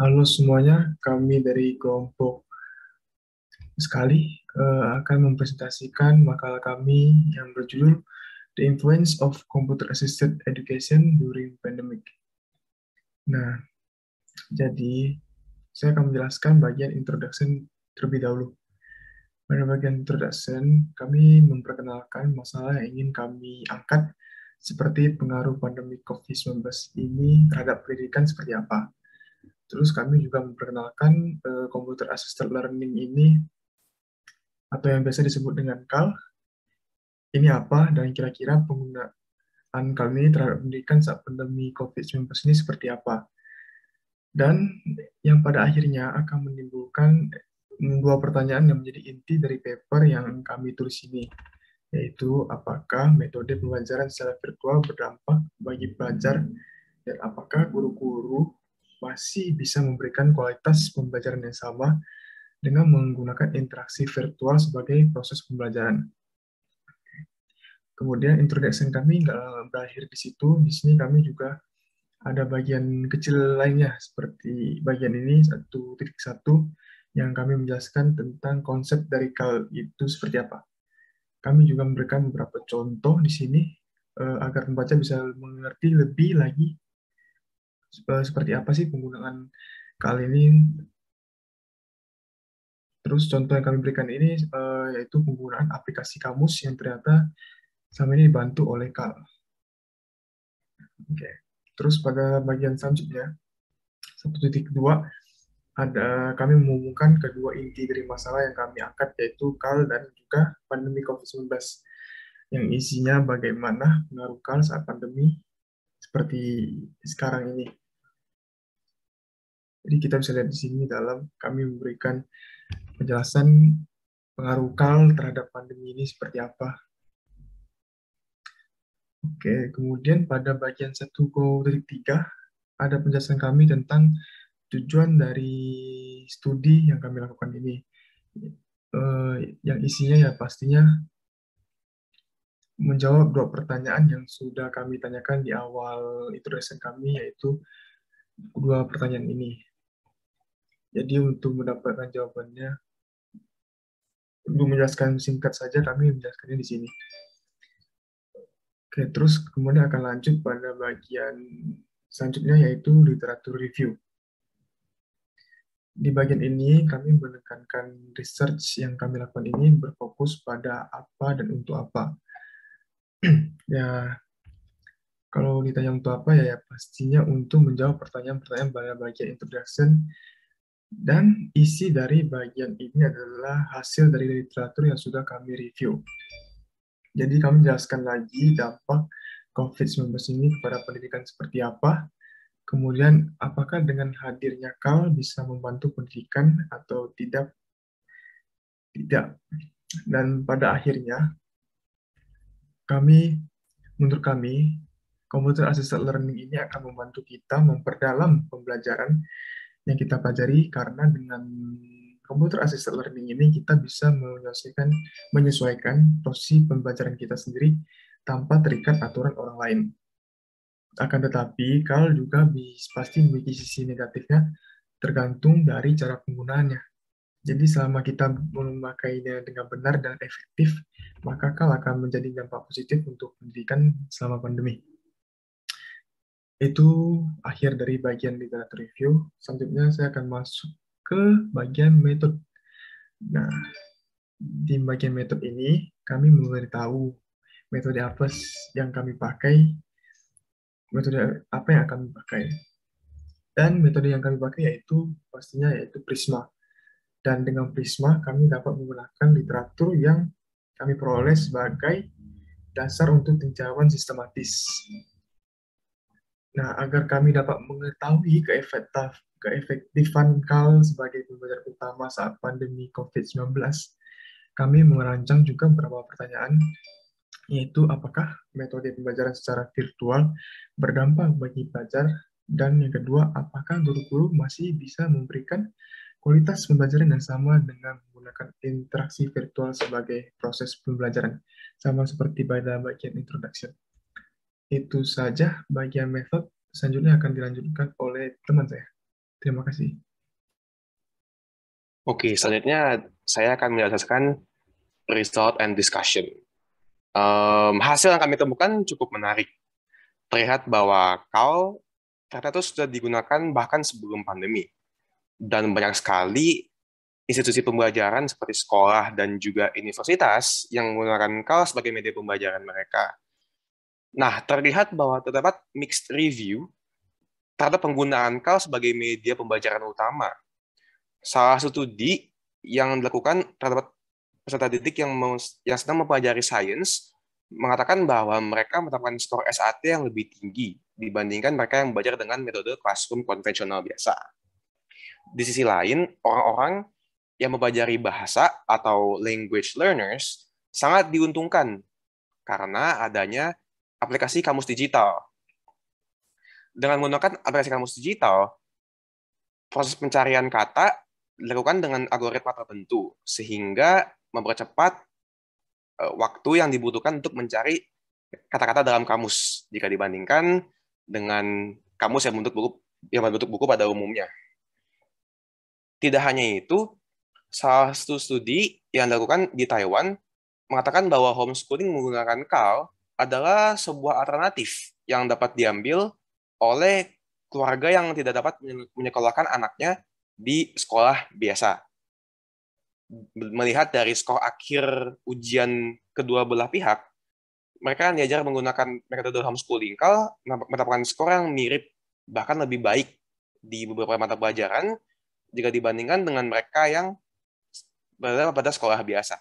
Halo semuanya, kami dari kelompok sekali akan mempresentasikan makalah kami yang berjudul The Influence of Computer Assisted Education During Pandemic. Nah, jadi saya akan menjelaskan bagian introduction terlebih dahulu. Pada bagian introduction, kami memperkenalkan masalah yang ingin kami angkat seperti pengaruh pandemi COVID-19 ini terhadap pendidikan seperti apa. Terus kami juga memperkenalkan computer assisted learning ini atau yang biasa disebut dengan CAL, ini apa dan kira-kira penggunaan CAL ini terhadap pendidikan saat pandemi COVID-19 ini seperti apa. Dan yang pada akhirnya akan menimbulkan dua pertanyaan yang menjadi inti dari paper yang kami tulis ini, yaitu apakah metode pembelajaran secara virtual berdampak bagi pelajar dan apakah guru-guru masih bisa memberikan kualitas pembelajaran yang sama dengan menggunakan interaksi virtual sebagai proses pembelajaran. Kemudian introduction kami nggak berakhir di situ. Di sini kami juga ada bagian kecil lainnya, seperti bagian ini 1.1 yang kami menjelaskan tentang konsep dari CAL itu seperti apa. Kami juga memberikan beberapa contoh di sini agar pembaca bisa mengerti lebih lagi seperti apa sih penggunaan CAL ini. Terus contoh yang kami berikan ini yaitu penggunaan aplikasi kamus yang ternyata sama ini dibantu oleh CAL. Oke. Terus pada bagian selanjutnya, 1.2, kami mengumumkan kedua inti dari masalah yang kami angkat, yaitu CAL dan juga pandemi COVID-19, yang isinya bagaimana pengaruh CAL saat pandemi seperti sekarang ini. Jadi kita bisa lihat di sini dalam kami memberikan penjelasan pengaruh CAL terhadap pandemi ini seperti apa. Oke, kemudian pada bagian 1.3 ada penjelasan kami tentang tujuan dari studi yang kami lakukan ini. Yang isinya ya pastinya menjawab dua pertanyaan yang sudah kami tanyakan di awal introduction kami, yaitu dua pertanyaan ini. Jadi untuk mendapatkan jawabannya, untuk menjelaskan singkat saja, kami menjelaskannya di sini. Oke, terus kemudian akan lanjut pada bagian selanjutnya, yaitu literatur review. Di bagian ini, kami menekankan research yang kami lakukan ini berfokus pada apa dan untuk apa. Ya, kalau ditanya untuk apa, ya pastinya untuk menjawab pertanyaan-pertanyaan pada bagian introduction, dan isi dari bagian ini adalah hasil dari literatur yang sudah kami review. Jadi kami jelaskan lagi dampak COVID-19 ini kepada pendidikan seperti apa, kemudian apakah dengan hadirnya CAL bisa membantu pendidikan atau tidak. Dan pada akhirnya, menurut kami, computer assisted learning ini akan membantu kita memperdalam pembelajaran yang kita pelajari, karena dengan computer assisted learning ini kita bisa menyesuaikan porsi pembelajaran kita sendiri tanpa terikat aturan orang lain. Akan tetapi, CAL juga pasti memiliki sisi negatifnya tergantung dari cara penggunaannya. Jadi selama kita memakainya dengan benar dan efektif, maka CAL akan menjadi dampak positif untuk pendidikan selama pandemi. Itu akhir dari bagian literatur review. Selanjutnya saya akan masuk ke bagian metode. Nah, di bagian metode ini, kami memberitahu metode apa yang kami pakai, metode apa yang akan kami pakai. Dan metode yang kami pakai yaitu Prisma. Dan dengan Prisma, kami dapat menggunakan literatur yang kami peroleh sebagai dasar untuk tinjauan sistematis. Nah, agar kami dapat mengetahui keefektifan CAL sebagai pembelajaran utama saat pandemi COVID-19, kami merancang juga beberapa pertanyaan, yaitu apakah metode pembelajaran secara virtual berdampak bagi pelajar, dan yang kedua, apakah guru-guru masih bisa memberikan kualitas pembelajaran yang sama dengan menggunakan interaksi virtual sebagai proses pembelajaran, sama seperti pada bagian introduction. Itu saja bagian metode, selanjutnya akan dilanjutkan oleh teman saya. Terima kasih. Oke, selanjutnya saya akan menjelaskan result and discussion. Hasil yang kami temukan cukup menarik. Terlihat bahwa CAL ternyata itu sudah digunakan bahkan sebelum pandemi. Dan banyak sekali institusi pembelajaran seperti sekolah dan juga universitas yang menggunakan CAL sebagai media pembelajaran mereka. Nah, terlihat bahwa terdapat mixed review terhadap penggunaan CAL sebagai media pembelajaran utama. Salah satu studi yang dilakukan terhadap peserta didik yang sedang mempelajari sains mengatakan bahwa mereka mendapatkan skor SAT yang lebih tinggi dibandingkan mereka yang belajar dengan metode classroom konvensional biasa. Di sisi lain, orang-orang yang mempelajari bahasa atau language learners sangat diuntungkan karena adanya aplikasi kamus digital. Dengan menggunakan aplikasi kamus digital, proses pencarian kata dilakukan dengan algoritma tertentu sehingga mempercepat waktu yang dibutuhkan untuk mencari kata-kata dalam kamus jika dibandingkan dengan kamus yang berbentuk buku pada umumnya. Tidak hanya itu, salah satu studi yang dilakukan di Taiwan mengatakan bahwa homeschooling menggunakan CAL adalah sebuah alternatif yang dapat diambil oleh keluarga yang tidak dapat menyekolahkan anaknya di sekolah biasa. Melihat dari skor akhir ujian kedua belah pihak, mereka yang diajar menggunakan metode homeschooling CAL mendapatkan skor yang mirip, bahkan lebih baik di beberapa mata pelajaran jika dibandingkan dengan mereka yang berada pada sekolah biasa.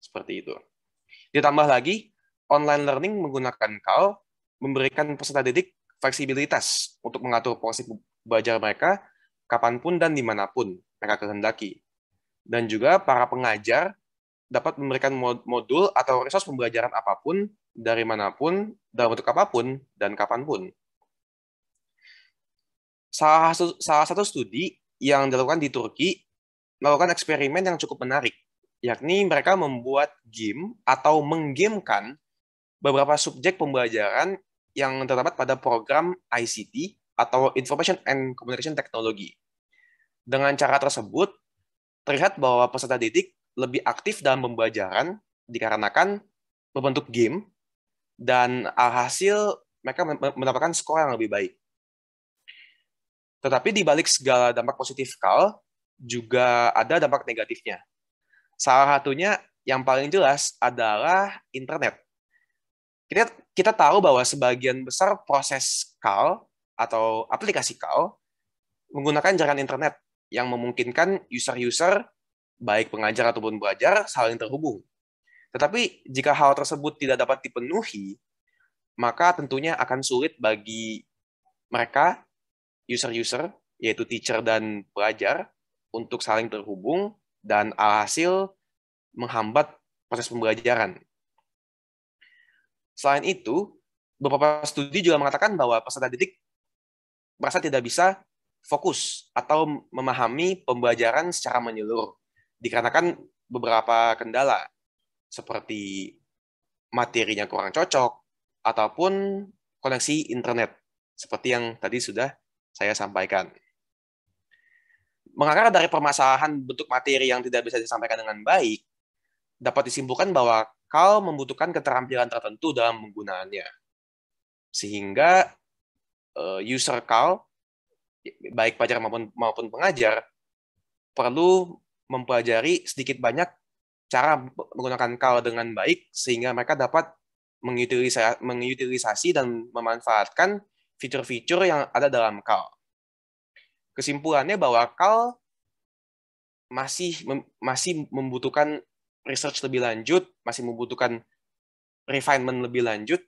Seperti itu. Ditambah lagi, online learning menggunakan CAL memberikan peserta didik fleksibilitas untuk mengatur porsi belajar mereka kapanpun dan dimanapun mereka kehendaki. Dan juga para pengajar dapat memberikan modul atau resource pembelajaran apapun, dari manapun, dalam bentuk apapun, dan kapanpun. Salah satu studi yang dilakukan di Turki melakukan eksperimen yang cukup menarik, yakni mereka membuat game atau menggamekan beberapa subjek pembelajaran yang terdapat pada program ICT atau Information and Communication Technology. Dengan cara tersebut, terlihat bahwa peserta didik lebih aktif dalam pembelajaran dikarenakan membentuk game dan alhasil mereka mendapatkan skor yang lebih baik. Tetapi di balik segala dampak positif CAL, juga ada dampak negatifnya. Salah satunya yang paling jelas adalah internet. Kita tahu bahwa sebagian besar proses CAL atau aplikasi CAL menggunakan jaringan internet yang memungkinkan user-user, baik pengajar ataupun belajar, saling terhubung. Tetapi jika hal tersebut tidak dapat dipenuhi, maka tentunya akan sulit bagi mereka, user-user, yaitu teacher dan pelajar, untuk saling terhubung dan alhasil menghambat proses pembelajaran. Selain itu, beberapa studi juga mengatakan bahwa peserta didik merasa tidak bisa fokus atau memahami pembelajaran secara menyeluruh, dikarenakan beberapa kendala, seperti materinya kurang cocok, ataupun koneksi internet, seperti yang tadi sudah saya sampaikan. Mengakar dari permasalahan bentuk materi yang tidak bisa disampaikan dengan baik, dapat disimpulkan bahwa CAL membutuhkan keterampilan tertentu dalam penggunaannya. Sehingga user CAL, baik pelajar maupun pengajar, perlu mempelajari sedikit banyak cara menggunakan CAL dengan baik, sehingga mereka dapat mengutilisasi dan memanfaatkan fitur-fitur yang ada dalam CAL. Kesimpulannya bahwa CAL masih membutuhkan research lebih lanjut, masih membutuhkan refinement lebih lanjut,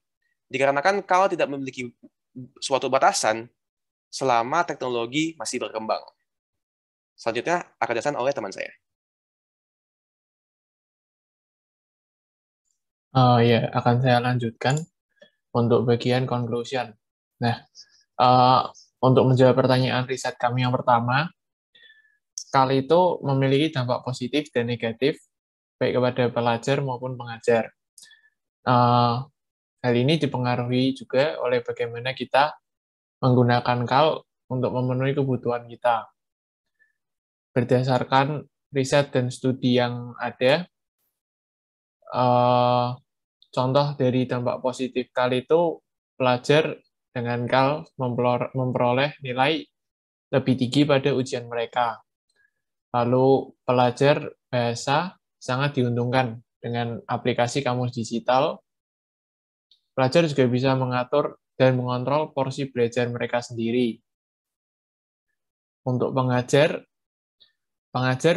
dikarenakan CAL tidak memiliki suatu batasan selama teknologi masih berkembang. Selanjutnya akan dijelaskan oleh teman saya. Ya, akan saya lanjutkan untuk bagian conclusion. Nah, untuk menjawab pertanyaan riset kami yang pertama, CAL itu memiliki dampak positif dan negatif, baik kepada pelajar maupun pengajar. Hal ini dipengaruhi juga oleh bagaimana kita menggunakan CAL untuk memenuhi kebutuhan kita. Berdasarkan riset dan studi yang ada, contoh dari dampak positif KAL itu pelajar dengan KAL memperoleh nilai lebih tinggi pada ujian mereka. Lalu pelajar bahasa sangat diuntungkan dengan aplikasi kamus digital. Pelajar juga bisa mengatur dan mengontrol porsi belajar mereka sendiri. Untuk pengajar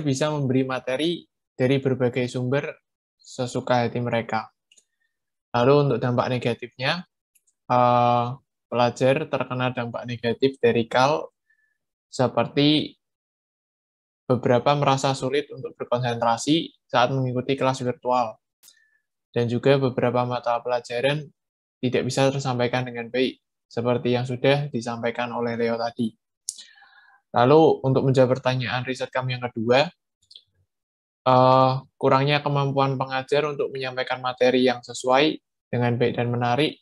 bisa memberi materi dari berbagai sumber sesuka hati mereka. Lalu untuk dampak negatifnya, pelajar terkena dampak negatif dari KAL seperti beberapa merasa sulit untuk berkonsentrasi saat mengikuti kelas virtual, dan juga beberapa mata pelajaran tidak bisa tersampaikan dengan baik, seperti yang sudah disampaikan oleh Leo tadi. Lalu, untuk menjawab pertanyaan riset kami yang kedua, kurangnya kemampuan pengajar untuk menyampaikan materi yang sesuai dengan baik dan menarik,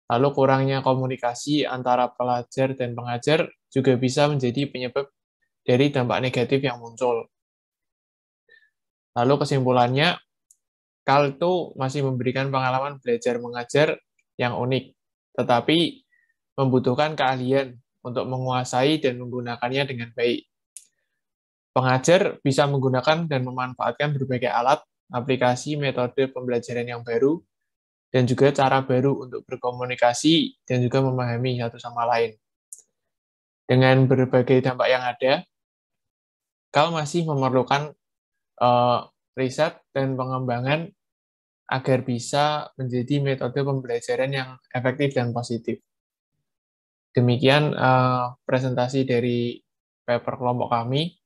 lalu kurangnya komunikasi antara pelajar dan pengajar juga bisa menjadi penyebab dari dampak negatif yang muncul. Lalu kesimpulannya, KAL itu masih memberikan pengalaman belajar mengajar yang unik, tetapi membutuhkan keahlian untuk menguasai dan menggunakannya dengan baik. Pengajar bisa menggunakan dan memanfaatkan berbagai alat, aplikasi, metode pembelajaran yang baru, dan juga cara baru untuk berkomunikasi dan juga memahami satu sama lain. Dengan berbagai dampak yang ada, KAL masih memerlukan riset dan pengembangan agar bisa menjadi metode pembelajaran yang efektif dan positif. Demikian presentasi dari paper kelompok kami.